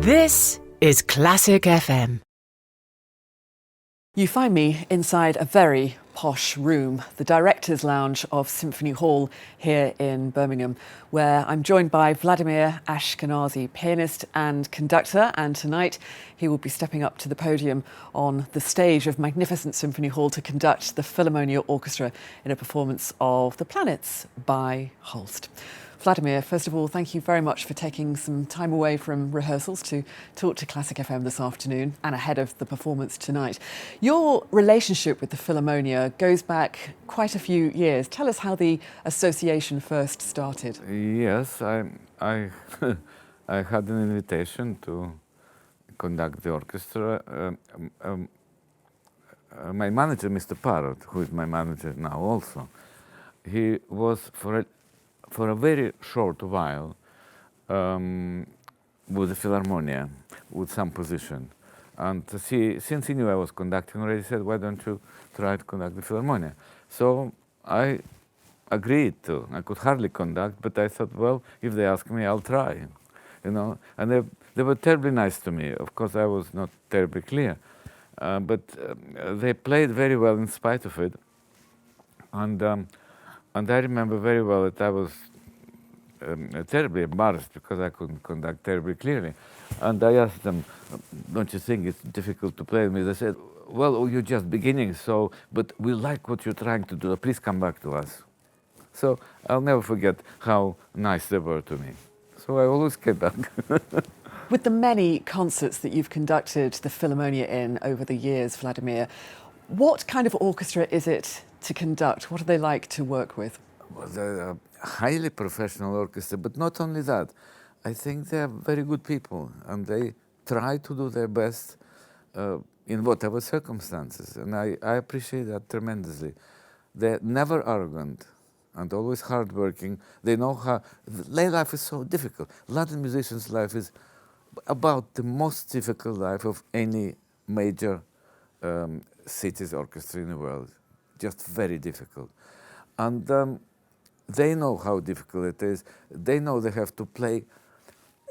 This is Classic FM. You find me inside a very posh room, the Director's Lounge of Symphony Hall here in Birmingham, where I'm joined by Vladimir Ashkenazy, pianist and conductor, and tonight he will be stepping up to the podium on the stage of magnificent Symphony Hall to conduct the Philharmonia Orchestra in a performance of The Planets by Holst. Vladimir, first of all, thank you very much for taking some time away from rehearsals to talk to Classic FM this afternoon and ahead of the performance tonight. Your relationship with the Philharmonia goes back quite a few years. Tell us how the association first started. Yes, I I had an invitation to conduct the orchestra. My manager, Mr. Parrott, who is my manager now also, he was for a very short while with the Philharmonia, with some position. And since he knew I was conducting already, he said, why don't you try to conduct the Philharmonia? So I agreed to. I could hardly conduct, but I thought, well, if they ask me, I'll try. You know, and they were terribly nice to me. Of course, I was not terribly clear, but they played very well in spite of it. And I remember very well that I was terribly embarrassed because I couldn't conduct terribly clearly. And I asked them, don't you think it's difficult to play with me? They said, well, you're just beginning, but we like what you're trying to do. Please come back to us. So I'll never forget how nice they were to me. So I always came back. With the many concerts that you've conducted the Philharmonia in over the years, Vladimir, what kind of orchestra is it to conduct? What are they like to work with? Well, they're a highly professional orchestra, but not only that. I think they're very good people, and they try to do their best in whatever circumstances, and I appreciate that tremendously. They're never arrogant and always hardworking. They know how. Their life is so difficult. Latin musicians' life is about the most difficult life of any major city's orchestra in the world. Just very difficult. And they know how difficult it is. They know they have to play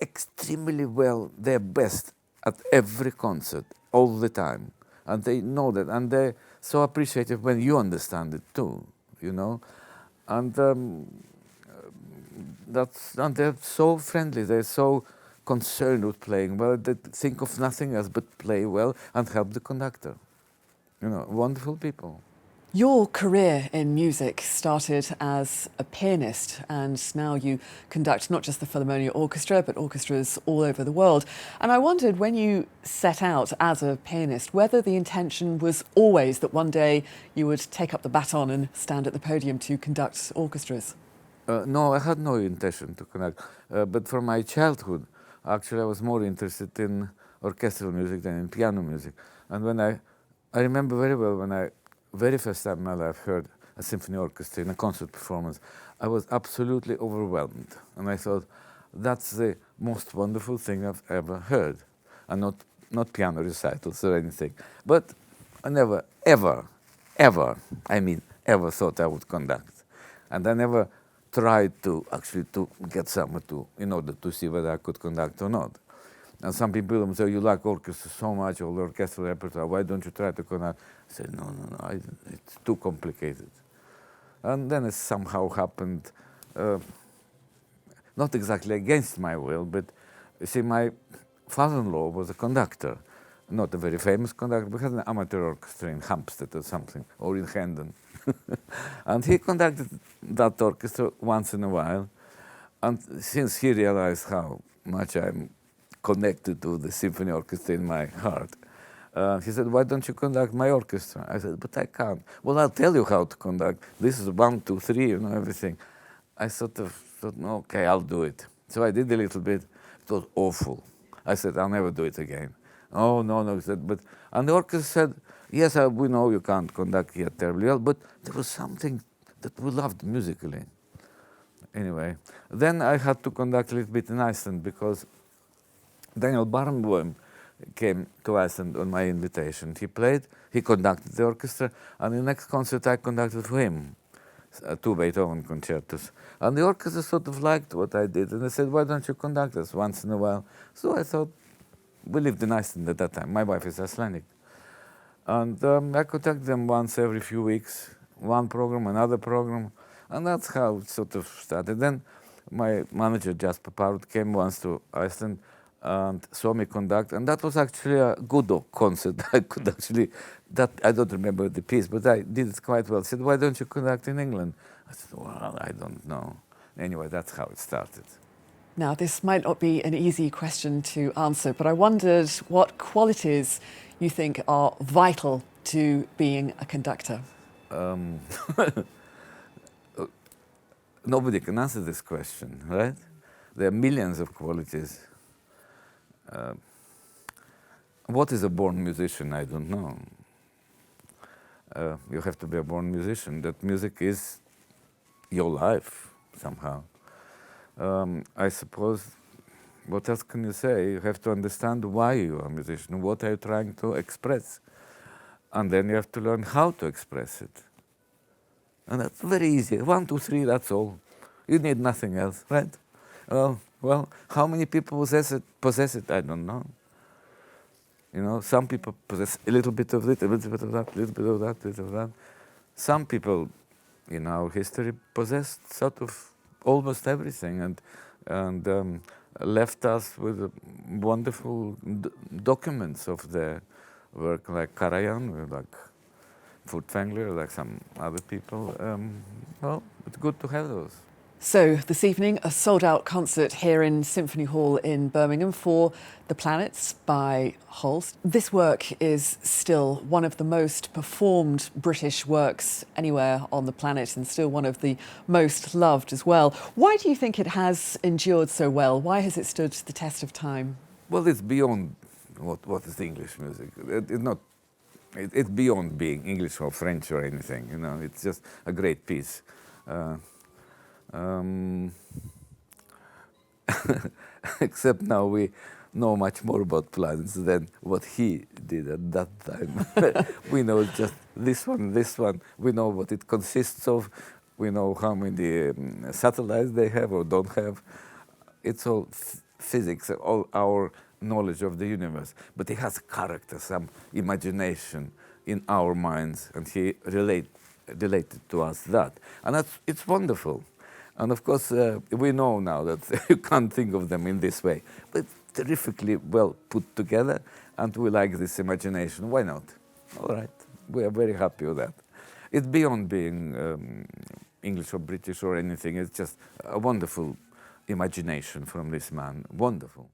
extremely well, their best at every concert, all the time. And they know that. And they're so appreciative when you understand it too, you know. And they're so friendly. They're so concerned with playing well. They think of nothing else but play well and help the conductor. You know, wonderful people. Your career in music started as a pianist, and now you conduct not just the Philharmonia Orchestra, but orchestras all over the world. And I wondered, when you set out as a pianist, whether the intention was always that one day you would take up the baton and stand at the podium to conduct orchestras? No, I had no intention to conduct. But from my childhood, actually, I was more interested in orchestral music than in piano music. And when I remember very well when I very first time in my life heard a symphony orchestra in a concert performance, I was absolutely overwhelmed. And I thought, that's the most wonderful thing I've ever heard. And not piano recitals or anything. But I never, ever thought I would conduct. And I never tried to get someone in order to see whether I could conduct or not. And some people say, you like orchestra so much, all the orchestral repertoire, why don't you try to conduct? I said, no, it's too complicated. And then it somehow happened, not exactly against my will, but you see, my father-in-law was a conductor, not a very famous conductor, but had an amateur orchestra in Hampstead or something, or in Hendon. And he conducted that orchestra once in a while. And since he realized how much I'm connected to the symphony orchestra in my heart, he said, why don't you conduct my orchestra? I said, but I can't. Well, I'll tell you how to conduct. This is 1, 2, 3, you know, everything. I sort of thought, okay, I'll do it. So I did a little bit. It was awful. I said, I'll never do it again. Oh, no, he said, but... And the orchestra said, yes, we know you can't conduct yet terribly well, but there was something that we loved musically. Anyway, then I had to conduct a little bit in Iceland because Daniel Barenboim came to Iceland on my invitation. He conducted the orchestra, and the next concert I conducted for him, 2 Beethoven concertos. And the orchestra sort of liked what I did, and they said, why don't you conduct us once in a while? So I thought, we lived in Iceland at that time. My wife is Icelandic. And I contact them once every few weeks, one program, another program, and that's how it sort of started. Then my manager, Jasper Parrott, came once to Iceland and saw me conduct, and that was actually a good concert. I could actually, I don't remember the piece, but I did it quite well. He said, why don't you conduct in England? I said, well, I don't know. Anyway, that's how it started. Now, this might not be an easy question to answer, but I wondered what qualities you think are vital to being a conductor. Nobody can answer this question, right? There are millions of qualities. What is a born musician? I don't know. You have to be a born musician. That music is your life, somehow. I suppose, what else can you say? You have to understand why you are a musician, what are you trying to express? And then you have to learn how to express it. And that's very easy. 1, 2, 3, that's all. You need nothing else, right? Well, how many people possess it? I don't know. You know, some people possess a little bit of it, a little bit of that, a little bit of that, a little bit of that. Some people in our history possessed sort of almost everything and left us with wonderful documents of their work, like Karajan, like Furtwängler, like some other people. Well, it's good to have those. So this evening, a sold-out concert here in Symphony Hall in Birmingham for The Planets by Holst. This work is still one of the most performed British works anywhere on the planet and still one of the most loved as well. Why do you think it has endured so well? Why has it stood the test of time? Well, it's beyond what is English music. It's beyond being English or French or anything. You know, it's just a great piece. Except now we know much more about planets than what he did at that time. We know just this one. We know what it consists of. We know how many satellites they have or don't have. It's all physics, all our knowledge of the universe. But he has character, some imagination in our minds, and he related to us that. And it's wonderful. And of course, we know now that you can't think of them in this way, but terrifically well put together, and we like this imagination. Why not? All right, we are very happy with that. It's beyond being English or British or anything. It's just a wonderful imagination from this man. Wonderful.